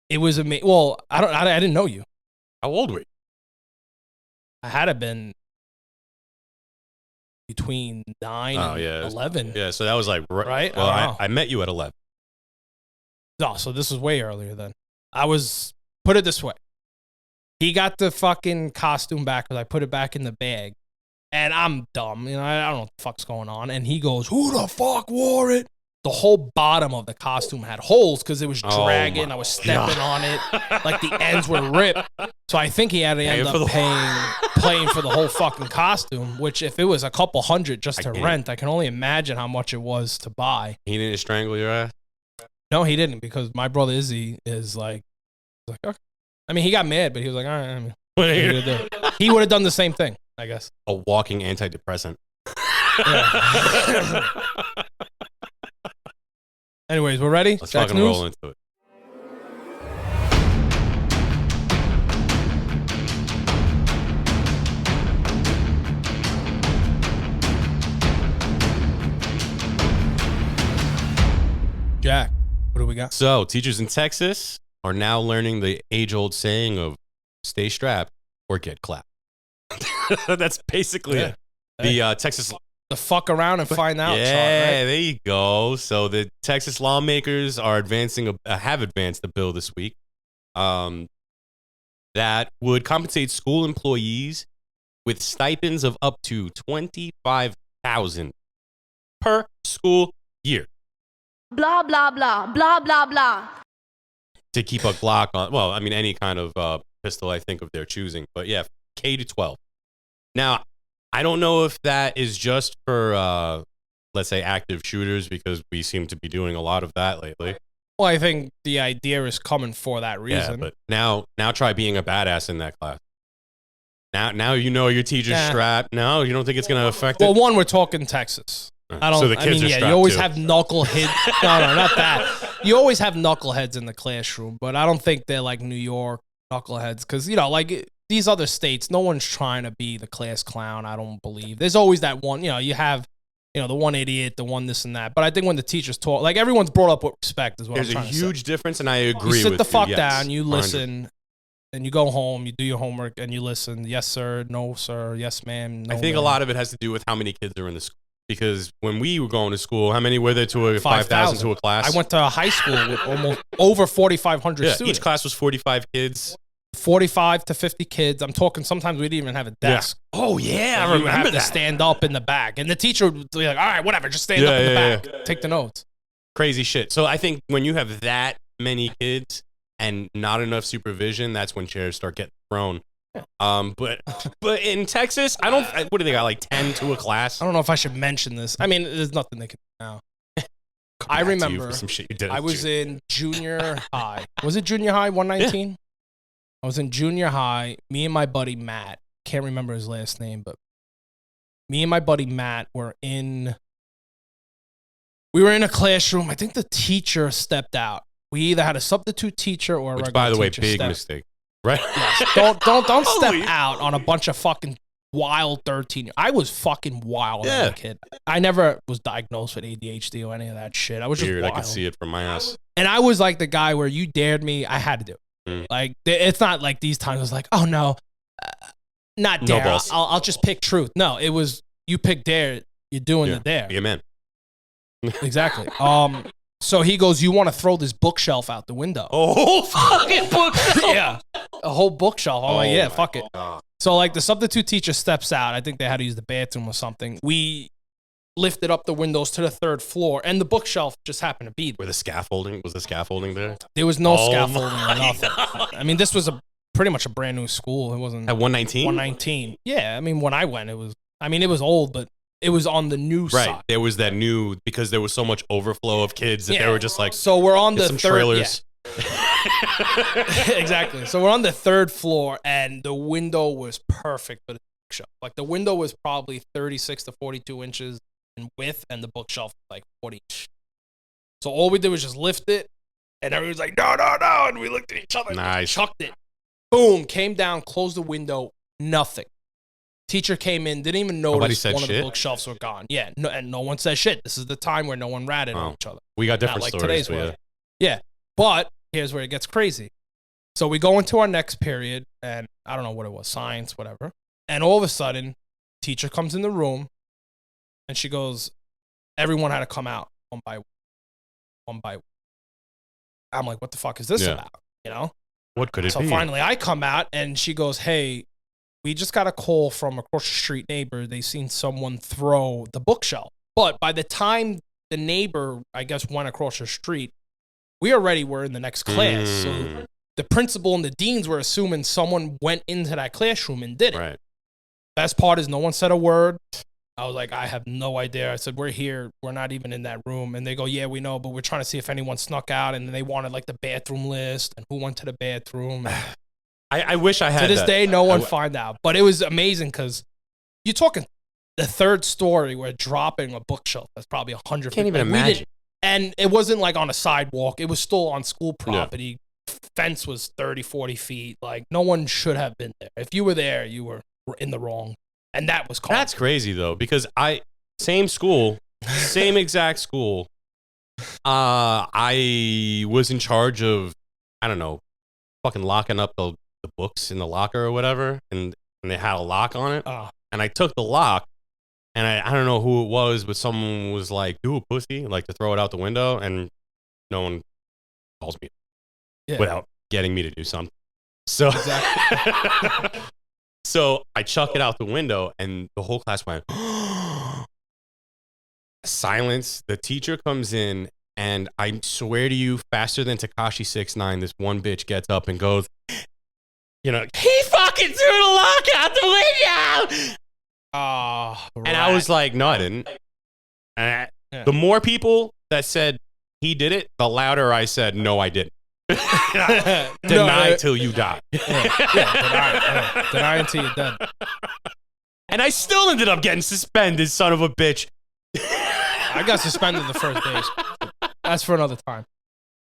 It was amazing. Well, I didn't know you. How old were you? I had to been between 9 and 11. Yeah, so that was like, right? Well, I met you at 11. No, so this was way earlier then. Put it this way. He got the fucking costume back because I put it back in the bag. And I'm dumb. You know, I don't know what the fuck's going on. And he goes, who the fuck wore it? The whole bottom of the costume had holes because it was dragging. I was stepping on it. Like the ends were ripped. So I think he had to end up paying for the whole fucking costume, which if it was a couple hundred just to rent, I can only imagine how much it was to buy. He didn't strangle your ass? No, he didn't, because my brother Izzy is like okay. I mean, he got mad, but he was like, all right. I mean, what are you gonna do? He would have done the same thing, I guess. A walking antidepressant. Yeah. Anyways, we're ready? Let's Jack's fucking news? roll into it. Jack, what do we got? So, teachers in Texas are now learning the age-old saying of stay strapped or get clapped. That's basically it. The Texas... The fuck around and find out. Yeah, chart, right? there you go. So the Texas lawmakers are have advanced a bill this week that would compensate school employees with stipends of up to $25,000 per school year. Blah, blah, blah, blah, blah, blah. To keep a Glock on, well, I mean, any kind of pistol, I think, of their choosing. But yeah, K to 12. Now, I don't know if that is just for, let's say, active shooters, because we seem to be doing a lot of that lately. Well, I think the idea is coming for that reason. Yeah, but now try being a badass in that class. Now you know your teacher's strapped. No, you don't think it's going to affect it? Well, one, we're talking Texas. I don't. So the kids are strapped you always too. have knuckleheads. No, not that. You always have knuckleheads in the classroom, but I don't think they're like New York knuckleheads, because like these other states, no one's trying to be the class clown. I don't believe. There's always that one. You have, the one idiot, the one this and that. But I think when the teachers talk, like everyone's brought up with respect, is what There's I'm trying to say. There's a huge difference, and I agree. You sit with the fuck yes, down, you 100. listen, and you go home. You do your homework and you listen. Yes, sir. No, sir. Yes, ma'am. No, I think ma'am. a lot of it has to do with how many kids are in the school. Because when we were going to school, how many were there to a 5,000 to a class? I went to a high school with almost over 4,500 students. Each class was 45 kids. 45 to 50 kids. I'm talking, sometimes we didn't even have a desk. Yeah. Oh, yeah, So I you would have remember to that. stand up in the back. And the teacher would be like, all right, whatever, just stand up in the back. Take the notes. Crazy shit. So I think when you have that many kids and not enough supervision, that's when chairs start getting thrown. But in Texas, I don't. What do they got? Like 10 to a class? I don't know if I should mention this. I mean, there's nothing they can do now. I remember some shit you did. I was in junior high. Was it junior high? 119. Yeah. I was in junior high. Me and my buddy Matt. Can't remember his last name, but me and my buddy Matt were in a classroom. I think the teacher stepped out. We either had a substitute teacher or a regular teacher. By the way, big mistake. Right? Yes. Don't step out on a bunch of fucking wild 13. I was fucking wild as a kid. I never was diagnosed with ADHD or any of that shit. I was Weird. just wild. I could see it from my house. And I was like the guy where you dared me, I had to do it. Like, it's not like these times it was like, oh no, not dare. No I'll just pick truth. No, it was you pick dare. You're doing the dare. Be a man. Exactly. So he goes, you want to throw this bookshelf out the window? Oh, fucking bookshelf. Yeah. A whole bookshelf. I'm like, yeah, fuck it. God. So like the substitute teacher steps out. I think they had to use the bathroom or something. We lifted up the windows to the 3rd floor, and the bookshelf just happened to be there. Was the scaffolding there? There was no scaffolding or nothing. I mean, this was pretty much a brand new school. It wasn't at 119. 119. Yeah, I mean, when I went, it was old, but it was on the new side. There was that new, because there was so much overflow of kids that they were just like, so we're on the some 3rd trailers. Yeah. Exactly. So we're on the 3rd floor, and the window was perfect for the bookshelf. Like the window was probably 36 to 42 inches in width, and the bookshelf was like 40. So all we did was just lift it, and everyone was like, no, and we looked at each other, nice, chucked it, boom, came down, closed the window, nothing. Teacher came in, didn't even notice one of the bookshelves were gone. Yeah, and no one said shit. This is the time where no one ratted on each other. We got different like stories. Today's yeah, but here's where it gets crazy. So we go into our next period, and I don't know what it was, science, whatever. And all of a sudden, teacher comes in the room, and she goes, everyone had to come out one by one. I'm like, what the fuck is this about? You know? What could it be? So finally I come out, and she goes, hey, we just got a call from across the street neighbor. They seen someone throw the bookshelf. But by the time the neighbor, I guess, went across the street, we already were in the next class. So the principal and the deans were assuming someone went into that classroom and did it. Right. Best part is no one said a word. I was like, I have no idea. I said, we're here. We're not even in that room. And they go, yeah, we know, but we're trying to see if anyone snuck out. And then they wanted like the bathroom list and who went to the bathroom. I wish I had to this that. day, no one find out. But it was amazing because you're talking the third story. We're dropping a bookshelf that's probably 100 feet. Can't even imagine. And it wasn't like on a sidewalk. It was still on school property. Yeah. Fence was 30, 40 feet. Like, no one should have been there. If you were there, you were in the wrong. And that was called. That's crazy, though, because same school, same exact school. I was in charge of, I don't know, fucking locking up the books in the locker or whatever. And they had a lock on it. And I took the lock. And I don't know who it was, but someone was like, do a pussy, like to throw it out the window. And no one calls me without getting me to do something. So, exactly. So I chuck it out the window and the whole class went, silence. The teacher comes in and I swear to you, faster than Tekashi 6ix9ine, this one bitch gets up and goes, you know, he fucking threw the lock out the window. And I was like, no, I didn't. The more people that said he did it, the louder I said, no, I didn't. Deny till you die. Deny until you're dead. And I still ended up getting suspended, son of a bitch. I got suspended the first days. That's for another time.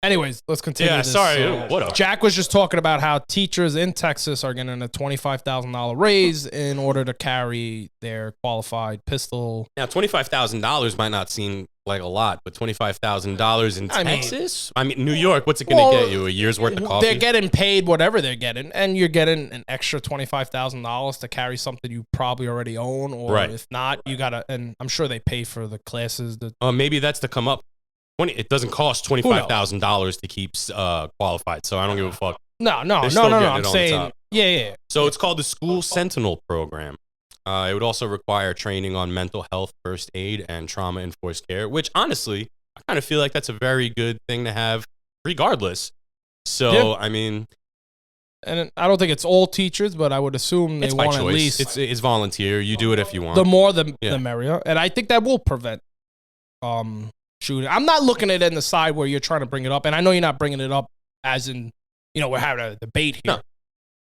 Anyways, let's continue. Yeah, this. sorry. What up? Jack was just talking about how teachers in Texas are getting a $25,000 raise in order to carry their qualified pistol. Now, $25,000 might not seem like a lot, but $25,000 in Texas? I mean, New York, what's it going to get you? A year's worth of coffee? They're getting paid whatever they're getting, and you're getting an extra $25,000 to carry something you probably already own, or if not, you got to, and I'm sure they pay for the classes. Maybe that's to come up. It doesn't cost $25,000 to keep qualified, so I don't give a fuck. No. I'm saying, yeah. So it's called the School Sentinel Program. It would also require training on mental health, first aid, and trauma-enforced care, which honestly, I kind of feel like that's a very good thing to have regardless. So, I mean... And I don't think it's all teachers, but I would assume they want at least... It's volunteer. You do it if you want. The more, the merrier. And I think that will prevent shooting. I'm not looking at it in the side where you're trying to bring it up, and I know you're not bringing it up as in, we're having a debate here. No.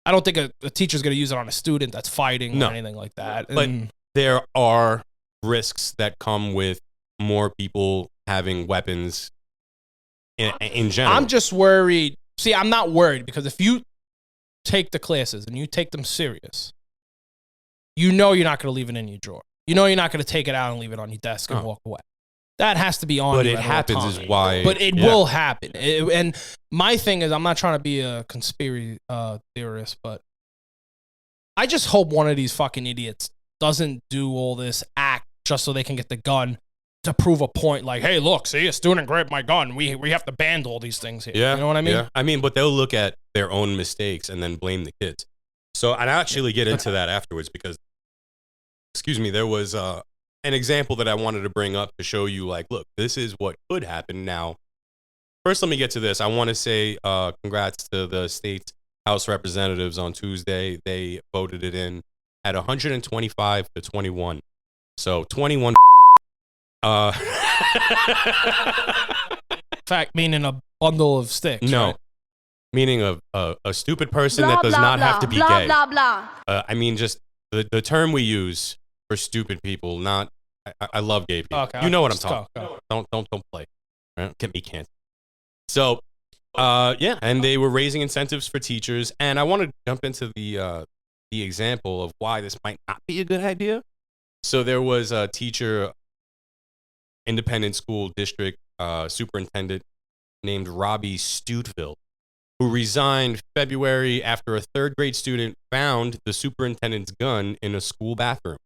I don't think a teacher's going to use it on a student that's fighting or anything like that. But there are risks that come with more people having weapons in general. I'm just worried. See, I'm not worried because if you take the classes and you take them serious, you're not going to leave it in your drawer. You're not going to take it out and leave it on your desk and walk away. That has to be on. But it happens is why. But it will happen. And my thing is, I'm not trying to be a conspiracy theorist, but I just hope one of these fucking idiots doesn't do all this act just so they can get the gun to prove a point. Like, hey, look, see, a student grabbed my gun. We have to ban all these things here. Yeah, you know what I mean? Yeah. I mean, but they'll look at their own mistakes and then blame the kids. So I'd actually get into that afterwards because, there was an example that I wanted to bring up to show you, like, look, this is what could happen. Now, first, let me get to this. I want to say congrats to the state House representatives on Tuesday. They voted it in at 125 to 21. So 21. Fact, meaning a bundle of sticks. No. Right? Meaning a stupid person that does not have to be gay. I mean, just the term we use for stupid people, not... I love gay people. Okay, you know what I'm talking about. Don't play. Right? Get me canceled. So, and they were raising incentives for teachers, and I want to jump into the example of why this might not be a good idea. So there was a teacher, independent school district superintendent named Robbie Stuteville, who resigned February after a third grade student found the superintendent's gun in a school bathroom.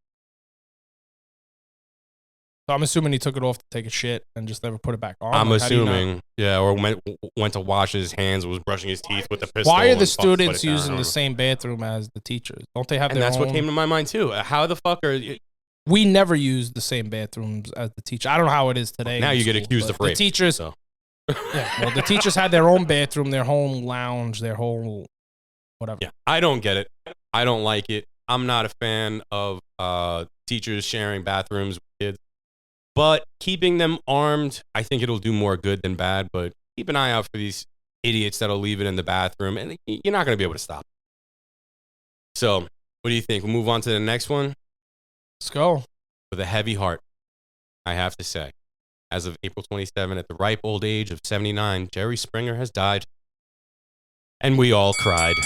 So I'm assuming he took it off to take a shit and just never put it back on. I'm Like, how do you know? assuming, yeah, or went to wash his hands, was brushing his teeth with the pistol. Why are the and students put it down. using the same bathroom as the teachers? Don't they have And their that's own? what came to my mind too. How the fuck are you? We never use the same bathrooms as the teacher. I don't know how it is today. Now in you get school, accused but of rape. The teachers, So. yeah, well, the teachers had their own bathroom, their whole lounge, their whole whatever. Yeah, I don't get it. I don't like it. I'm not a fan of teachers sharing bathrooms with kids. But keeping them armed, I think it'll do more good than bad. But keep an eye out for these idiots that'll leave it in the bathroom, and you're not going to be able to stop it. So, what do you think? We'll move on to the next one. Let's go. With a heavy heart, I have to say. As of April 27, at the ripe old age of 79, Jerry Springer has died. And we all cried.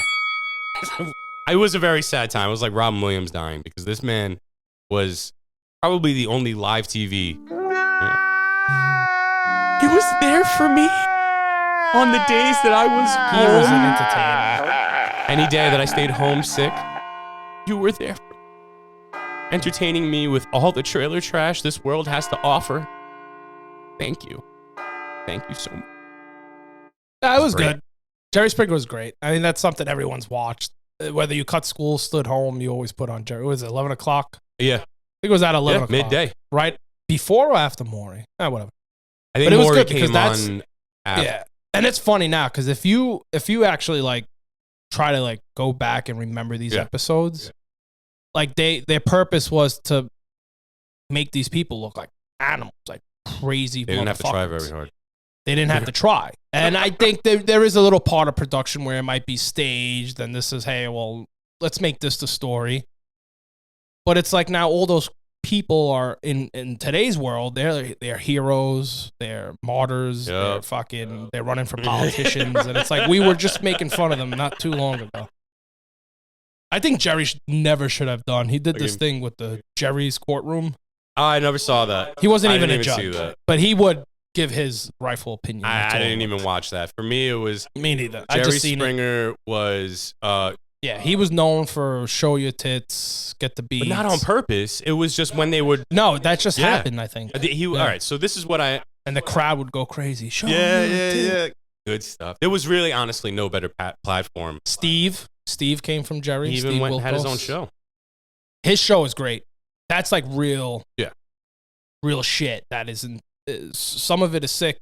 It was a very sad time. It was like Robin Williams dying because this man was probably the only live TV. He was there for me on the days that I was He was an home. entertainer. Any day that I stayed homesick, you were there for me. Entertaining me with all the trailer trash this world has to offer. Thank you. Thank you so much. That was Great. good. Jerry Springer was great. I mean, that's something everyone's watched. Whether you cut school, stood home, you always put on Jerry. What was it, 11 o'clock? Yeah. I think it was at 11 o'clock. Midday. Right before or after Maury? Whatever. I think But it was Maury good because came that's- on after. Yeah. And it's funny now because if you actually like try to like go back and remember these episodes, like their purpose was to make these people look like animals, like crazy. They didn't have to try motherfuckers. very hard. They didn't have to try. And I think there is a little part of production where it might be staged and this is, hey, well, let's make this the story. But it's like now all those people are in today's world, they're heroes, they're martyrs, Yep. they're running for politicians. And it's like we were just making fun of them not too long ago. I think Jerry never should have done. He did this thing with the Jerry's courtroom. I never saw that. He wasn't I even didn't a see judge, that. but he would give his rightful opinion. I didn't even watch that. For me, it was Me neither. I Jerry just seen it. Springer was, Yeah, he was known for show your tits, get the beats. but not on purpose. It was just when they would. No, that just Yeah. happened, I think. All right, so this is what I. And the crowd would go crazy. Show your tits. Good stuff. There was really, honestly, no better platform. Steve came from Jerry. He even Steve went and had his Wilkos. own show. His show is great. That's like real. Yeah. Real shit. That isn't. Some of it is sick.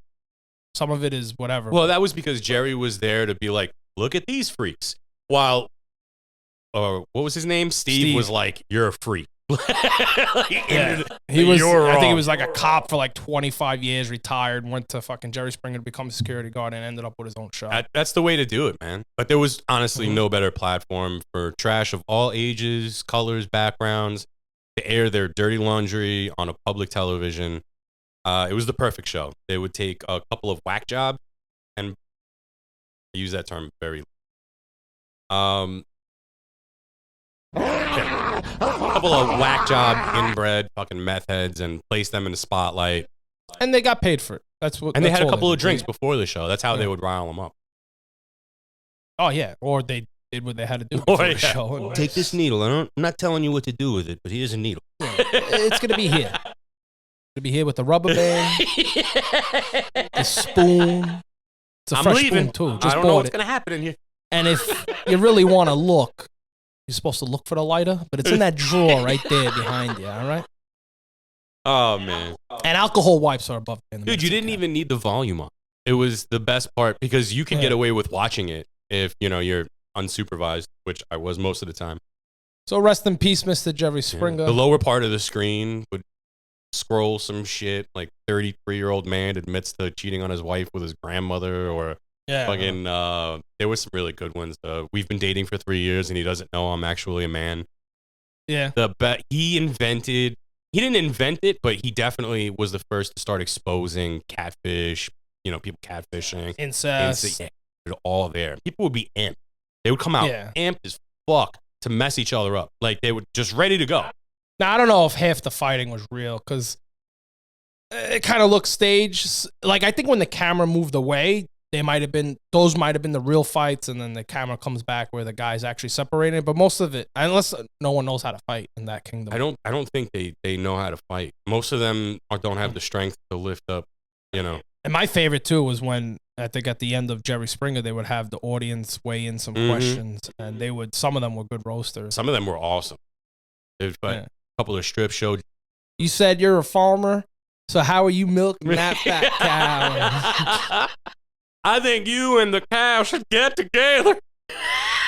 Some of it is whatever. Well, that was because Jerry was there to be like, look at these freaks. While, what was his name? Steve was like, you're a freak. Yeah. He was. I think he was like a cop for like 25 years, retired, went to fucking Jerry Springer to become a security guard, and ended up with his own show. That's the way to do it, man. But there was honestly no better platform for trash of all ages, colors, backgrounds to air their dirty laundry on a public television. It was the perfect show. They would take a couple of whack jobs, and I use that term very. A couple of whack job inbred fucking meth heads and place them in the spotlight. And they got paid for it. That's what. And they that's had a all couple of did. drinks before the show. That's how they would rile them up. Oh yeah, or they did what they had to do Or, before yeah. the show. And Take this needle. I'm not telling you what to do with it, but here's a needle. it's gonna be here. It's gonna be here with the rubber band, the spoon. It's a I'm fresh leaving. spoon too. Just I don't know bought what's it. gonna happen in here. And if you really want to look, you're supposed to look for the lighter, but it's in that drawer right there behind you. All right. Oh man, And alcohol wipes are above. dude, you didn't even need the volume on. It was the best part because you can get away with watching it if you're unsupervised, which I was most of the time. So rest in peace, Mr. Jerry Springer. The lower part of the screen would scroll some shit like 33-year-old man admits to cheating on his wife with his grandmother, or fucking. There were some really good ones. We've been dating for 3 years and he doesn't know I'm actually a man. Yeah. He didn't invent it, but he definitely was the first to start exposing catfish. People catfishing, Incest. Yeah, they're all there. People would be amped. They would come out amped as fuck to mess each other up. Like they were just ready to go. Now, I don't know if half the fighting was real because it kind of looked staged. Like, I think when the camera moved away, those might have been the real fights, and then the camera comes back where the guy's actually separated. But most of it, unless no one knows how to fight in that kingdom, I don't think they know how to fight. Most of them don't have the strength to lift up, you know. And my favorite too was when I think at the end of Jerry Springer they would have the audience weigh in some questions, and some of them were good roasters. Some of them were awesome. A couple of strips showed. You said you're a farmer, so how are you milking that fat cow? I think you and the cow should get together.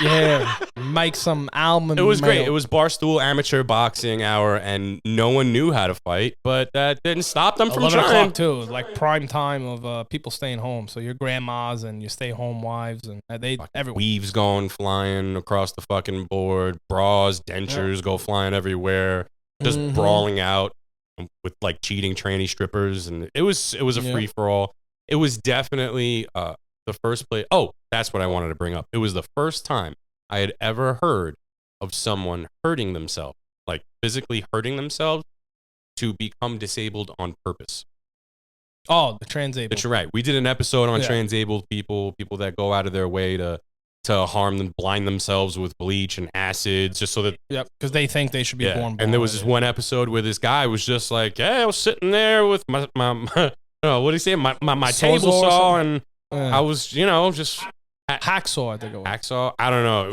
Yeah, make some almond. It was milk. great. It was Barstool Amateur Boxing Hour, and no one knew how to fight, but that didn't stop them from 11 trying. o'clock too, like prime time of people staying home. So your grandmas and your stay-home wives and everyone. Weaves going flying across the fucking board, bras, dentures go flying everywhere, just brawling out with like cheating tranny strippers, and it was a free for all. It was definitely the first place. Oh, that's what I wanted to bring up. It was the first time I had ever heard of someone hurting themselves, like physically hurting themselves to become disabled on purpose. Oh, the transabled. But you're right. We did an episode on transabled people that go out of their way to harm them, blind themselves with bleach and acids just so that... Yep, because they think they should be born blind. And there was this one episode where this guy was just like, yeah, I was sitting there with my what did he say? My table saw, and I was, just... Hacksaw, I think it was. Hacksaw? I don't know.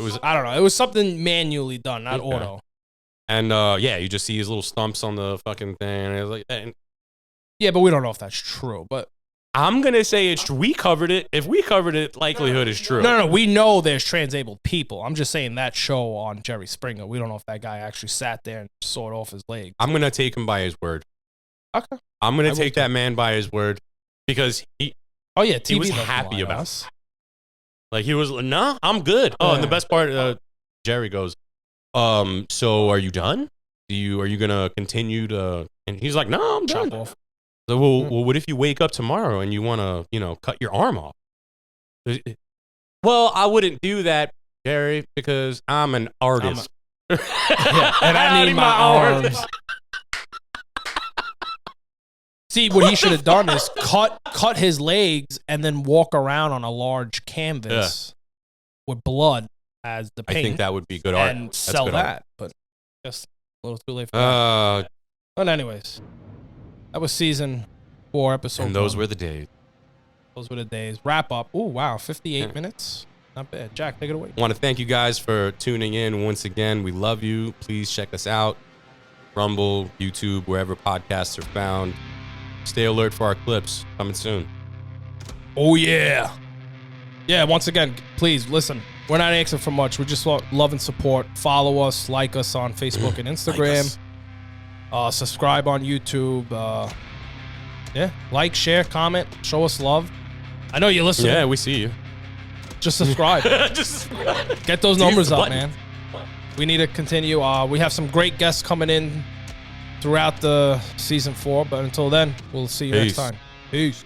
It was something manually done, not auto. And you just see his little stumps on the fucking thing. And it was like, yeah, but we don't know if that's true. But I'm gonna say it's true. We covered it. If we covered it, likelihood is true. No. We know there's transabled people. I'm just saying that show on Jerry Springer. We don't know if that guy actually sat there and sawed off his leg. I'm gonna take him by his word. Okay. I'm gonna take that man by his word because he was happy about us. Like he was, no, I'm good. Oh, and the best part, Jerry goes, so are you done? Are you gonna continue to? And he's like, no, I'm done. Off. So, well, what if you wake up tomorrow and you want to, cut your arm off? Well, I wouldn't do that, Jerry, because I'm an artist. And I need my arms. See, what he should have done is cut his legs and then walk around on a large canvas with blood as the paint. I think that would be good art. And sell that, but just a little too late for that. But anyways, that was season 4, episode 1. And those were the days. Those were the days. Wrap up. Oh, wow, 58 minutes. Not bad. Jack, take it away. I want to thank you guys for tuning in once again. We love you. Please check us out. Rumble, YouTube, wherever podcasts are found. Stay alert for our clips coming soon. Oh, yeah. Yeah, once again, please, listen. We're not asking for much. We just want love and support. Follow us, like us on Facebook and Instagram. Subscribe on YouTube. Like, share, comment, show us love. I know you're listening. Yeah, we see you. Just subscribe. Get those numbers up, man. We need to continue. We have some great guests coming in throughout the season 4, but until then, we'll see you next time. Peace.